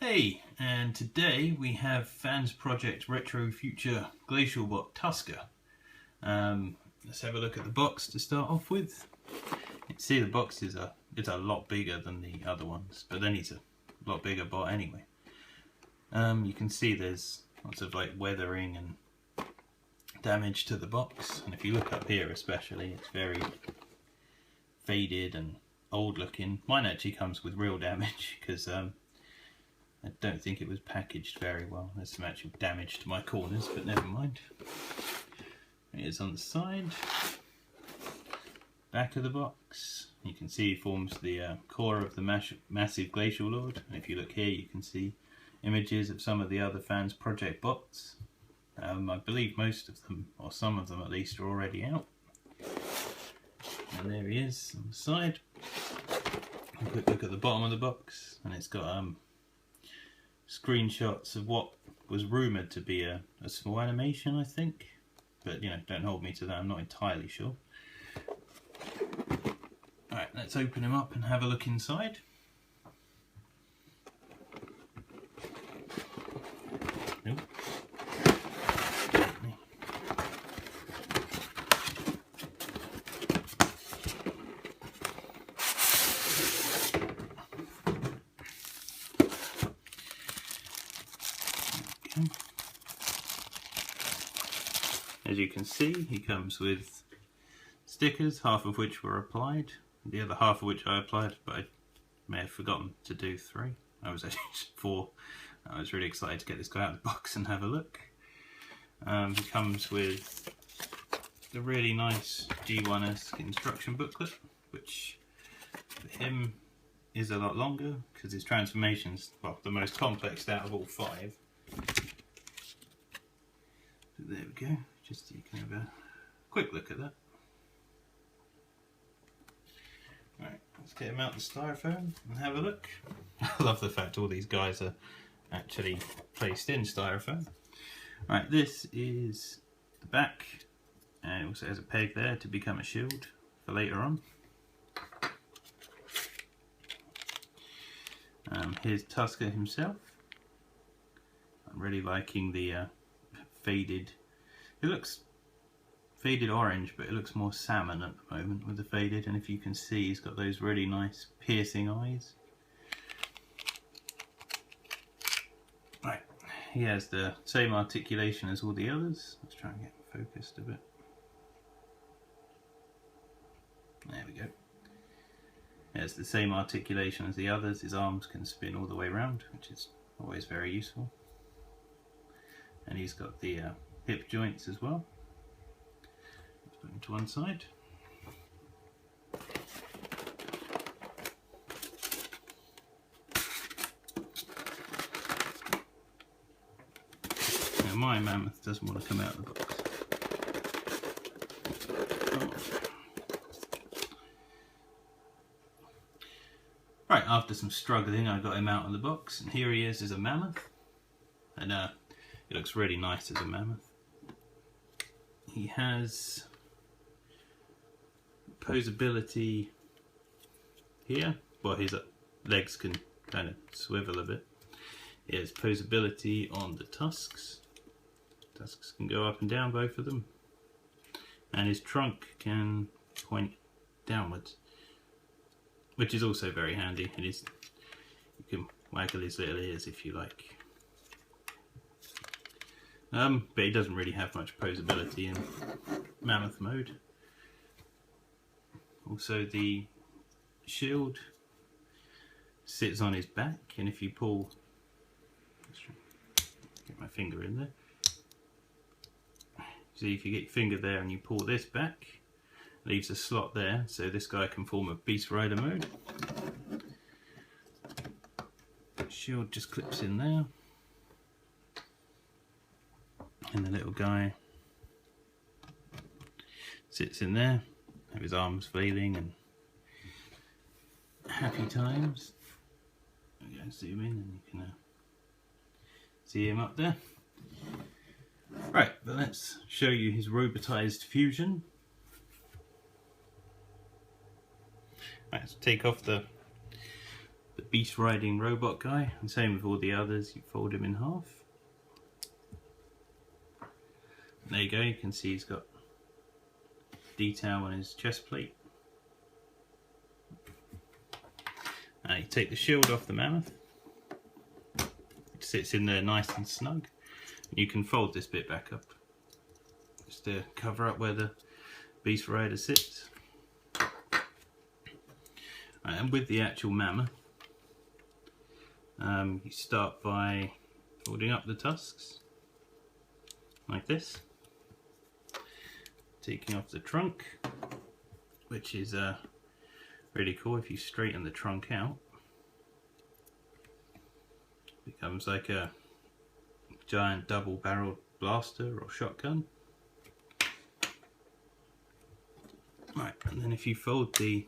Hey, and today we have Fansproject Retro Future Glacial bot Tusker. Let's have a look at the box to start off with. You can see the box is a lot bigger than the other ones, but then he's a lot bigger bot anyway. You can see there's lots of like weathering and damage to the box, and if you look up here especially, it's very faded and old looking. Mine actually comes with real damage because I don't think it was packaged very well. There's some actual damage to my corners, but never mind. It is on the side. Back of the box, you can see it forms the core of the massive Glacial Lord. And if you look here, you can see images of some of the other Fansproject bots. I believe most of them, or some of them at least, are already out. And there he is on the side. A quick look at the bottom of the box, and it's got screenshots of what was rumoured to be a small animation, I think, but you know, don't hold me to that, I'm not entirely sure. Alright, let's open him up and have a look inside. Nope. As you can see, he comes with stickers, half of which were applied, the other half of which I applied, but I may have forgotten to do 3. I was actually 4. I was really excited to get this guy out of the box and have a look. He comes with the really nice G1-esque instruction booklet, which for him is a lot longer because his transformation's, well, the most complex out of all 5. So there we go, just so you can have a quick look at that. Right, let's get him out the styrofoam and have a look. I love the fact all these guys are actually placed in styrofoam. Right, this is the back, and it also has a peg there to become a shield for later on. Here's Tusker himself. I'm really liking the faded, it looks faded orange, but it looks more salmon at the moment with the faded, and if you can see, he's got those really nice piercing eyes. Right, he has the same articulation as all the others. Let's try and get him focused a bit. There we go. He has the same articulation as the others. His arms can spin all the way around, which is always very useful. And he's got the hip joints as well. Let's put him to one side. Now my mammoth doesn't want to come out of the box. Right, after some struggling I got him out of the box, and here he is as a mammoth. And it looks really nice as a mammoth. He has posability here. Well, his legs can kind of swivel a bit. He has posability on the tusks. Tusks can go up and down, both of them. And his trunk can point downwards, which is also very handy. And you can waggle his little ears if you like. But he doesn't really have much posability in mammoth mode. Also, the shield sits on his back, and if you pull, let's get my finger in there. See, if you get your finger there and you pull this back, it leaves a slot there, so this guy can form a Beast Rider mode. The shield just clips in there. And the little guy sits in there, have his arms flailing and happy times. I'm going to zoom in and you can see him up there. Right, but let's show you his robotized fusion. Right, let's take off the beast riding robot guy, and same with all the others. You fold him in half. There you go, you can see he's got detail on his chest plate. You take the shield off the mammoth. It sits in there nice and snug. You can fold this bit back up just to cover up where the beast rider sits. And with the actual mammoth, you start by folding up the tusks like this, taking off the trunk, which is really cool. If you straighten the trunk out, it becomes like a giant double-barreled blaster or shotgun. Right, and then if you fold the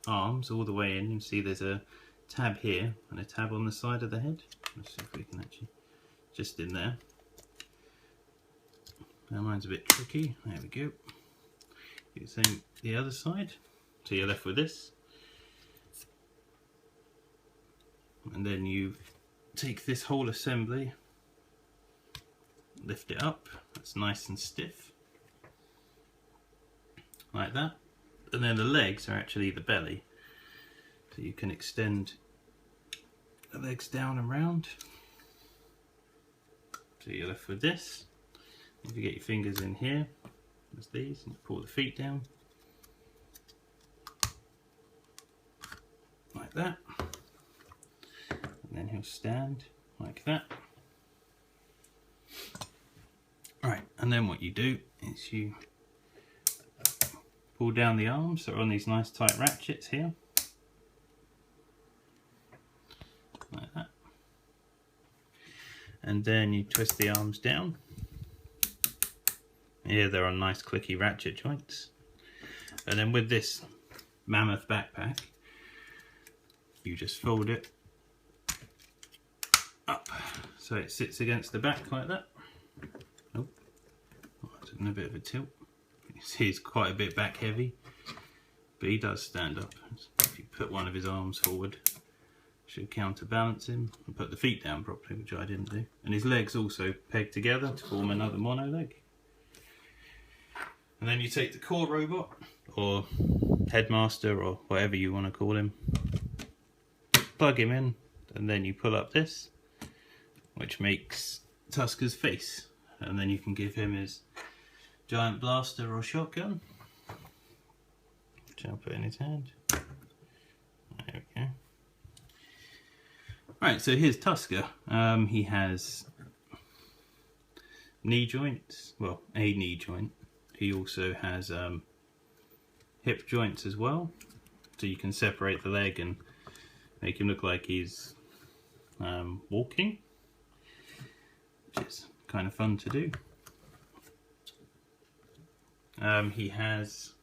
arms all the way in, you see there's a tab here and a tab on the side of the head. Let's see if we can actually, just in there. Now mine's a bit tricky. There we go. Do the same the other side. So you're left with this. And then you take this whole assembly, lift it up. That's nice and stiff. Like that. And then the legs are actually the belly. So you can extend the legs down and round. So you're left with this. If you get your fingers in here, there's these, and you pull the feet down. Like that. And then he'll stand like that. Right, and then what you do is you pull down the arms that are on these nice tight ratchets here. Like that. And then you twist the arms down. Here they're on nice clicky ratchet joints. And then with this mammoth backpack, you just fold it up so it sits against the back like that. Oh, it's in a bit of a tilt. You see he's quite a bit back heavy, but he does stand up. If you put one of his arms forward, it should counterbalance him and put the feet down properly, which I didn't do. And his legs also peg together to form another mono leg. And then you take the core robot, or headmaster, or whatever you want to call him, plug him in, and then you pull up this, which makes Tusker's face. And then you can give him his giant blaster or shotgun, which I'll put in his hand. There we go. Right, so here's Tusker. He has knee joints, well, a knee joint. He also has hip joints as well, so you can separate the leg and make him look like he's walking, which is kind of fun to do. He has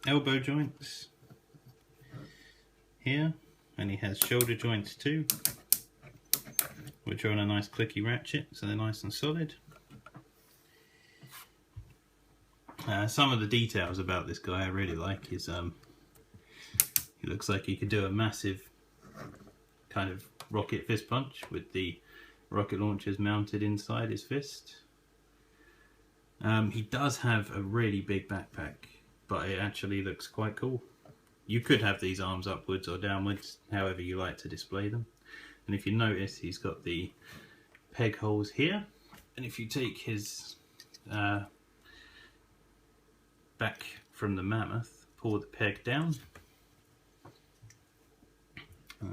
elbow joints here, and he has shoulder joints too, which are on a nice clicky ratchet, so they're nice and solid. Some of the details about this guy I really like is he looks like he could do a massive kind of rocket fist punch with the rocket launchers mounted inside his fist. He does have a really big backpack, but it actually looks quite cool. You could have these arms upwards or downwards, however you like to display them. And if you notice, he's got the peg holes here. And if you take his back from the mammoth, pull the peg down,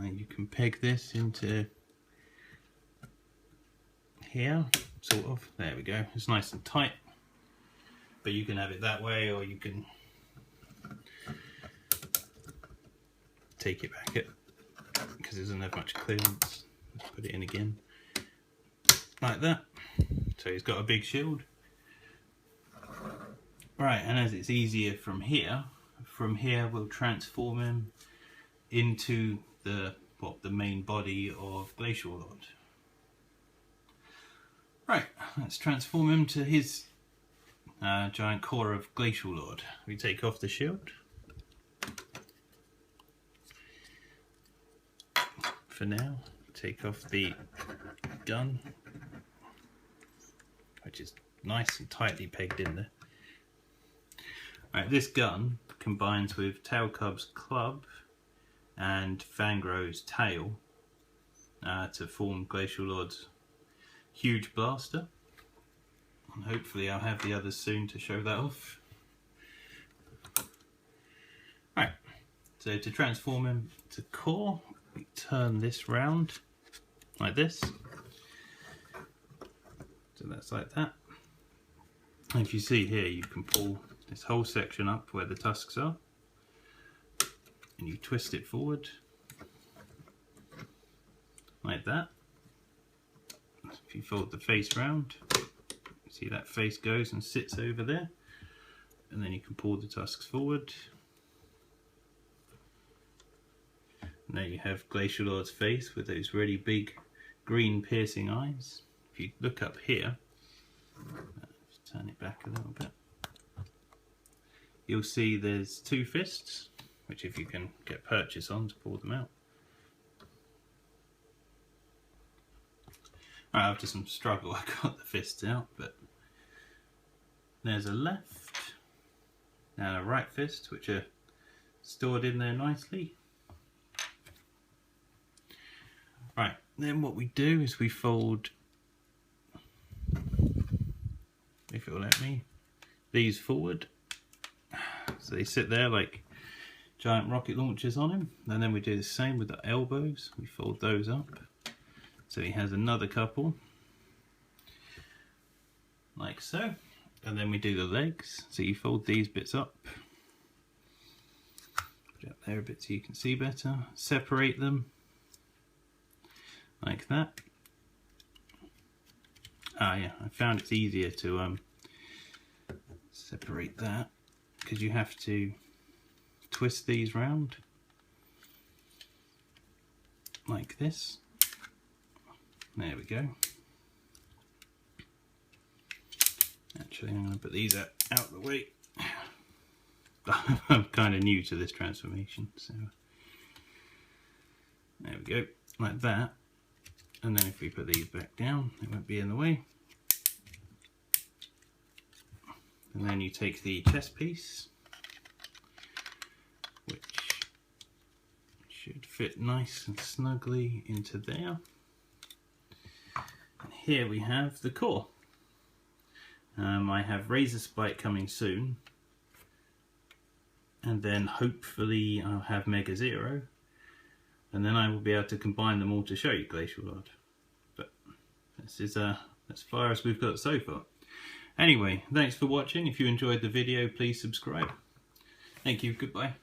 you can peg this into here, sort of. There we go. It's nice and tight, but you can have it that way, or you can take it back because it doesn't have much clearance. Let's put it in again like that. So he's got a big shield. Right, and as it's easier from here we'll transform him into the main body of Glacial Lord. Right, let's transform him to his giant core of Glacial Lord. We take off the shield. for now. Take off the gun, which is nice and tightly pegged in there. Right, this gun combines with Tail Cub's club and Fangro's tail to form Glacial Lord's huge blaster. And hopefully I'll have the others soon to show that off. Right, so to transform him to core, we turn this round like this. So that's like that. And if you see here, you can pull this whole section up where the tusks are, and you twist it forward like that. If you fold the face round, you see that face goes and sits over there, and then you can pull the tusks forward. And there you have Glacial Lord's face with those really big green piercing eyes. If you look up here, just turn it back a little bit, you'll see there's two fists, which if you can get purchase on to pull them out. Right, after some struggle I got the fists out, but there's a left and a right fist which are stored in there nicely. Right, then what we do is we fold, if it will let me, these forward. So they sit there like giant rocket launchers on him. And then we do the same with the elbows. We fold those up. So he has another couple, like so. And then we do the legs. So you fold these bits up. Put it up there a bit so you can see better. Separate them. Like that. Ah yeah, I found it's easier to separate that, because you have to twist these round like this. There we go. Actually, I'm going to put these out of the way. I'm kind of new to this transformation, so there we go, like that. And then if we put these back down, it won't be in the way. And then you take the chest piece, which should fit nice and snugly into there. And here we have the core. I have Razor Spike coming soon, and then hopefully I'll have Mega Zero, and then I will be able to combine them all to show you Glacial Lord. But this is as far as we've got so far. Anyway, thanks for watching. If you enjoyed the video, please subscribe. Thank you, goodbye.